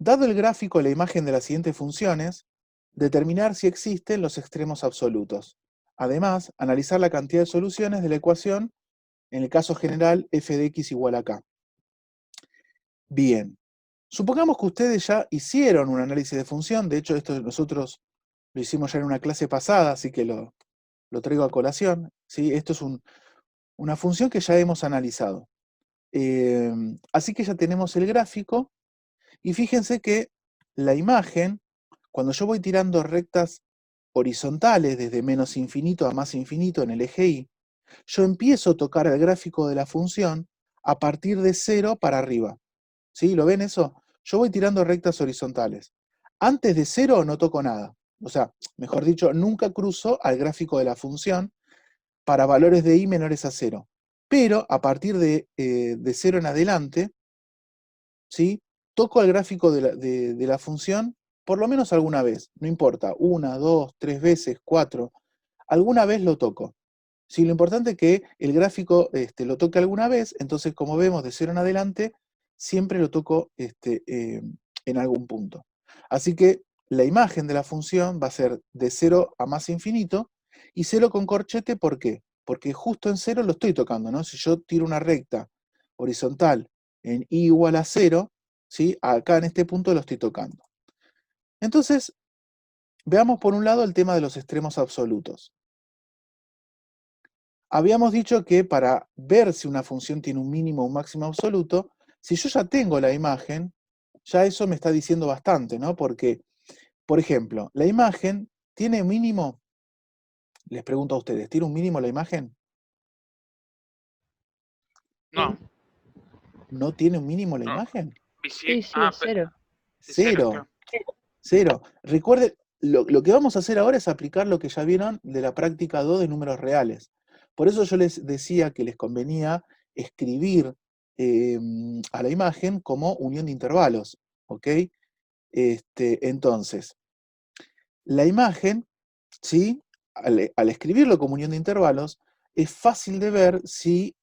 Dado el gráfico, la imagen de las siguientes funciones, determinar si existen los extremos absolutos. Además, analizar la cantidad de soluciones de la ecuación, en el caso general, f de x igual a k. Bien, supongamos que ustedes ya hicieron un análisis de función, de hecho esto nosotros lo hicimos ya en una clase pasada, así que lo traigo a colación, ¿sí? Esto es una función que ya hemos analizado. Así que ya tenemos el gráfico, y fíjense que la imagen, cuando yo voy tirando rectas horizontales desde menos infinito a más infinito en el eje Y, yo empiezo a tocar el gráfico de la función a partir de 0 para arriba. ¿Sí? ¿Lo ven eso? Yo voy tirando rectas horizontales. Antes de 0 no toco nada. O sea, mejor dicho, nunca cruzo al gráfico de la función para valores de I menores a 0. Pero a partir de 0 en adelante, ¿sí? Toco el gráfico de la función por lo menos alguna vez. No importa, 1, 2, 3 veces, 4. Alguna vez lo toco. Sí, lo importante es que el gráfico lo toque alguna vez, entonces como vemos de 0 en adelante, siempre lo toco en algún punto. Así que la imagen de la función va a ser de 0 a más infinito, y 0 con corchete, ¿por qué? Porque justo en 0 lo estoy tocando, ¿no? Si yo tiro una recta horizontal en i igual a 0, ¿sí? Acá en este punto lo estoy tocando. Entonces, veamos por un lado el tema de los extremos absolutos. Habíamos dicho que para ver si una función tiene un mínimo o un máximo absoluto, si yo ya tengo la imagen, ya eso me está diciendo bastante, ¿no? Porque, por ejemplo, la imagen tiene un mínimo, les pregunto a ustedes, ¿tiene un mínimo la imagen? No. ¿No tiene un mínimo la No. imagen? Sí, Sí, es cero. cero, Cero, claro. cero. Recuerden, lo que vamos a hacer ahora es aplicar lo que ya vieron de la práctica 2 de números reales. Por eso yo les decía que les convenía escribir a la imagen como unión de intervalos, ¿ok? Entonces, la imagen, ¿sí? Al escribirlo como unión de intervalos, es fácil de ver si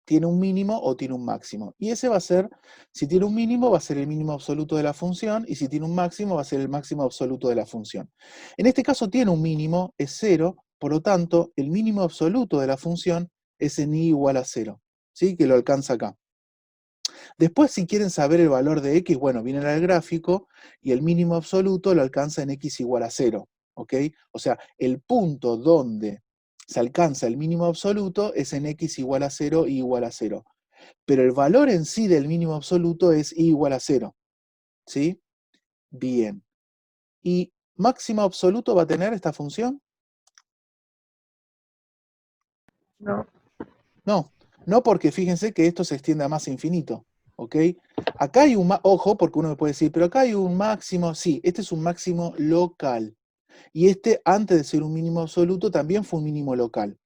tiene un mínimo o tiene un máximo. Y ese va a ser, si tiene un mínimo, va a ser el mínimo absoluto de la función, y si tiene un máximo, va a ser el máximo absoluto de la función. En este caso tiene un mínimo, es 0, por lo tanto, el mínimo absoluto de la función es en i igual a 0, ¿sí? Que lo alcanza acá. Después, si quieren saber el valor de x, bueno, vienen al gráfico y el mínimo absoluto lo alcanza en x igual a 0, ¿ok? O sea, el punto donde se alcanza el mínimo absoluto es en x igual a 0 y igual a 0. Pero el valor en sí del mínimo absoluto es i igual a 0, ¿sí? Bien. ¿Y máximo absoluto va a tener esta función? No. No, no, porque fíjense que esto se extiende a más infinito, ¿ok? Acá hay un, ojo, porque uno me puede decir, pero acá hay un máximo, sí, este es un máximo local, y este, antes de ser un mínimo absoluto, también fue un mínimo local,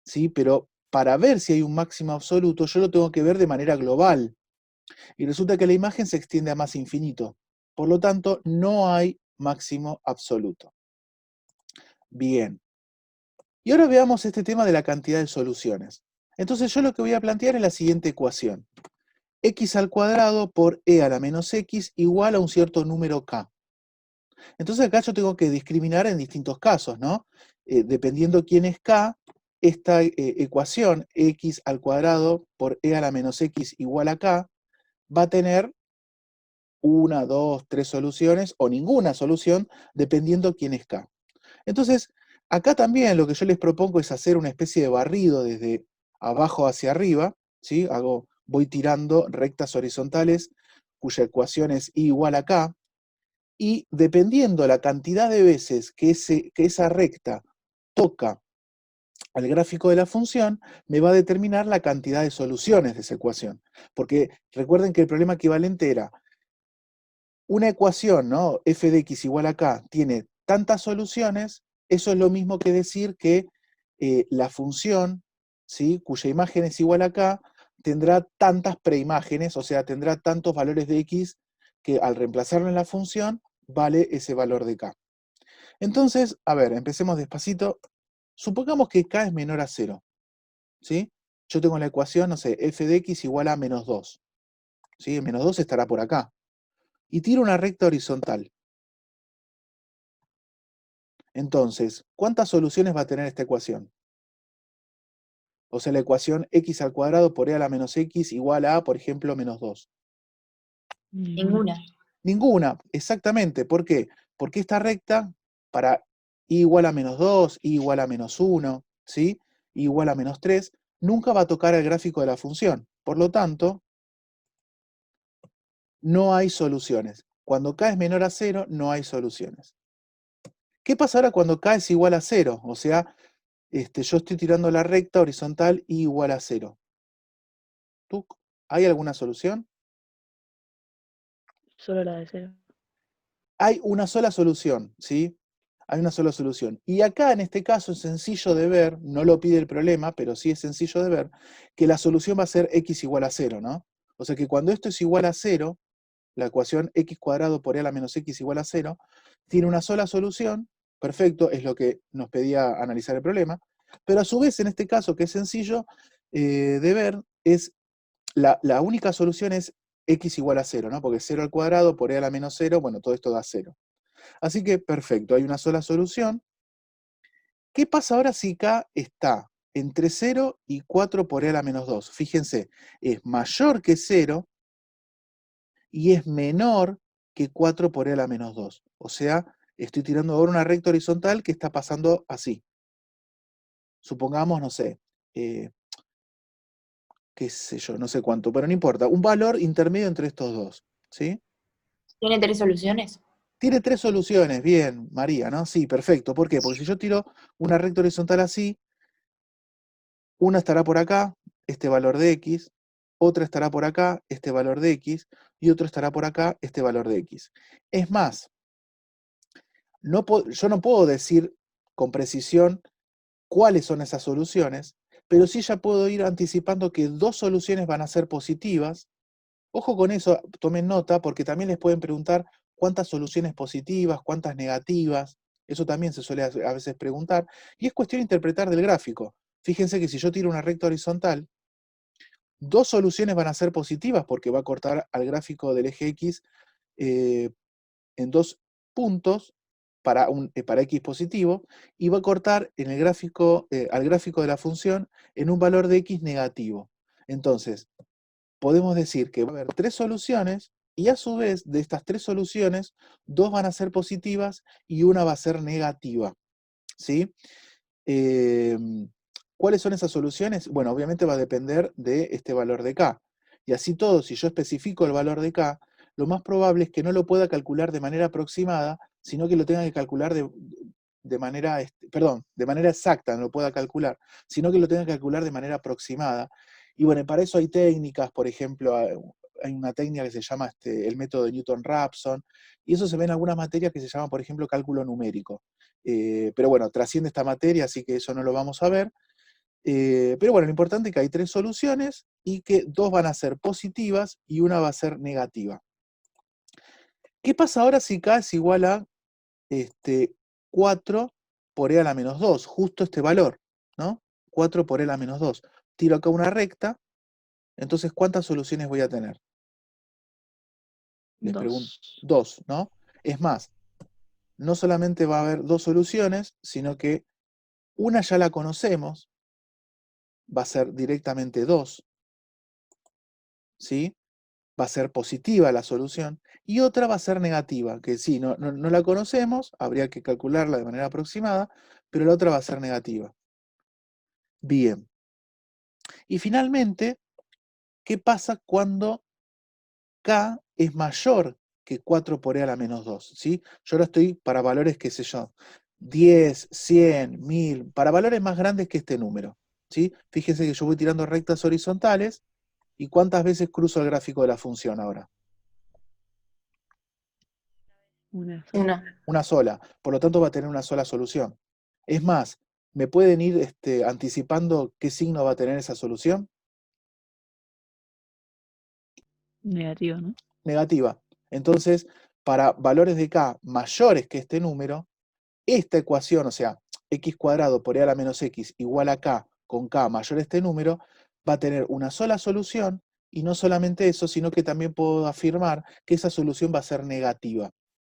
¿sí? Pero para ver si hay un máximo absoluto, yo lo tengo que ver de manera global, y resulta que la imagen se extiende a más infinito, por lo tanto, no hay máximo absoluto. Bien. Y ahora veamos este tema de la cantidad de soluciones. Entonces yo lo que voy a plantear es la siguiente ecuación. X al cuadrado por e a la menos x igual a un cierto número k. Entonces acá yo tengo que discriminar en distintos casos, ¿no? Dependiendo quién es k, esta ecuación x al cuadrado por e a la menos x igual a k va a tener una, dos, tres soluciones o ninguna solución, dependiendo quién es k. Entonces, acá también lo que yo les propongo es hacer una especie de barrido desde abajo hacia arriba, ¿sí? Voy tirando rectas horizontales cuya ecuación es i igual a k, y dependiendo la cantidad de veces que esa recta toca al gráfico de la función, me va a determinar la cantidad de soluciones de esa ecuación. Porque recuerden que el problema equivalente era una ecuación, ¿no? F de x igual a k tiene tantas soluciones, eso es lo mismo que decir que la función, ¿sí? Cuya imagen es igual a k, tendrá tantas preimágenes, o sea, tendrá tantos valores de x que al reemplazarlo en la función, vale ese valor de k. Entonces, a ver, empecemos despacito. Supongamos que k es menor a 0, ¿sí? Yo tengo la ecuación, no sé, f de x igual a menos 2, ¿sí? Menos 2 estará por acá. y tiro una recta horizontal. Entonces, ¿cuántas soluciones va a tener esta ecuación? O sea, la ecuación x al cuadrado por e a la menos x igual a, por ejemplo, menos 2. Ninguna. Ninguna, exactamente. ¿Por qué? Porque esta recta, para i igual a menos 2, i igual a menos 1, ¿sí? I igual a menos 3, nunca va a tocar el gráfico de la función. Por lo tanto, no hay soluciones. Cuando k es menor a 0, no hay soluciones. ¿Qué pasa ahora cuando k es igual a 0? O sea, yo estoy tirando la recta horizontal i igual a 0. ¿Hay alguna solución? Solo la de 0. Hay una sola solución, ¿sí? Hay una sola solución. Y acá, en este caso, es sencillo de ver, no lo pide el problema, pero sí es sencillo de ver, que la solución va a ser x igual a 0, ¿no? O sea que cuando esto es igual a 0, la ecuación x cuadrado por e a la menos x igual a 0, tiene una sola solución, perfecto, es lo que nos pedía analizar el problema, pero a su vez, en este caso, que es sencillo de ver, es la única solución es x igual a 0, ¿no? Porque 0 al cuadrado por e a la menos 0, bueno, todo esto da 0. Así que, perfecto, hay una sola solución. ¿Qué pasa ahora si k está entre 0 y 4 por e a la menos 2? Fíjense, es mayor que 0 y es menor que 4 por e a la menos 2. O sea, estoy tirando ahora una recta horizontal que está pasando así. Supongamos, no sé, qué sé yo, no sé cuánto, pero no importa. Un valor intermedio entre estos dos, ¿sí? ¿Tiene 3 soluciones? Tiene 3 soluciones, bien, María, ¿no? Sí, perfecto. ¿Por qué? Porque si yo tiro una recta horizontal así, una estará por acá, este valor de x, otra estará por acá, este valor de x, y otro estará por acá, este valor de x. Es más, yo no puedo decir con precisión cuáles son esas soluciones, pero sí ya puedo ir anticipando que 2 soluciones van a ser positivas. Ojo con eso, tomen nota, porque también les pueden preguntar cuántas soluciones positivas, cuántas negativas. Eso también se suele a veces preguntar. Y es cuestión de interpretar del gráfico. Fíjense que si yo tiro una recta horizontal, 2 soluciones van a ser positivas porque va a cortar al gráfico del eje X en 2 puntos para X positivo, y va a cortar en el gráfico, al gráfico de la función en un valor de X negativo. Entonces, podemos decir que va a haber 3 soluciones, y a su vez, de estas 3 soluciones, 2 van a ser positivas y una va a ser negativa, ¿sí? ¿Cuáles son esas soluciones? Bueno, obviamente va a depender de este valor de K. Y así todo, si yo especifico el valor de K, lo más probable es que no lo pueda calcular de manera aproximada, sino que lo tenga que calcular de manera, perdón, de manera exacta, no lo pueda calcular, sino que lo tenga que calcular de manera aproximada. Y bueno, para eso hay técnicas, por ejemplo, hay una técnica que se llama el método de Newton-Raphson, y eso se ve en algunas materias que se llama, por ejemplo, cálculo numérico. Pero bueno, trasciende esta materia, así que eso no lo vamos a ver. Pero bueno, lo importante es que hay 3 soluciones y que 2 van a ser positivas y una va a ser negativa. ¿Qué pasa ahora si k es igual a 4 por e a la menos 2? Justo este valor, ¿no? 4 por e a la menos 2. Tiro acá una recta, entonces ¿cuántas soluciones voy a tener? Les pregunto. 2. 2, ¿no? Es más, no solamente va a haber 2 soluciones, sino que una ya la conocemos, va a ser directamente 2, ¿sí? Va a ser positiva la solución, y otra va a ser negativa, que sí, no la conocemos, habría que calcularla de manera aproximada, pero la otra va a ser negativa. Bien. Y finalmente, ¿qué pasa cuando k es mayor que 4 por e a la menos 2? ¿Sí? Yo ahora estoy para valores, qué sé yo, 10, 100, 1000, para valores más grandes que este número, ¿sí? Fíjense que yo voy tirando rectas horizontales, ¿y cuántas veces cruzo el gráfico de la función ahora? Una sola. Una. Una sola. Por lo tanto, va a tener una sola solución. Es más, ¿me pueden ir anticipando qué signo va a tener esa solución? Negativo, ¿no? Negativa. Entonces, para valores de k mayores que este número, esta ecuación, o sea, x cuadrado por e a la menos x igual a k con k mayor a este número, va a tener una sola solución Y no solamente eso, sino que también puedo afirmar que esa solución va a ser negativa.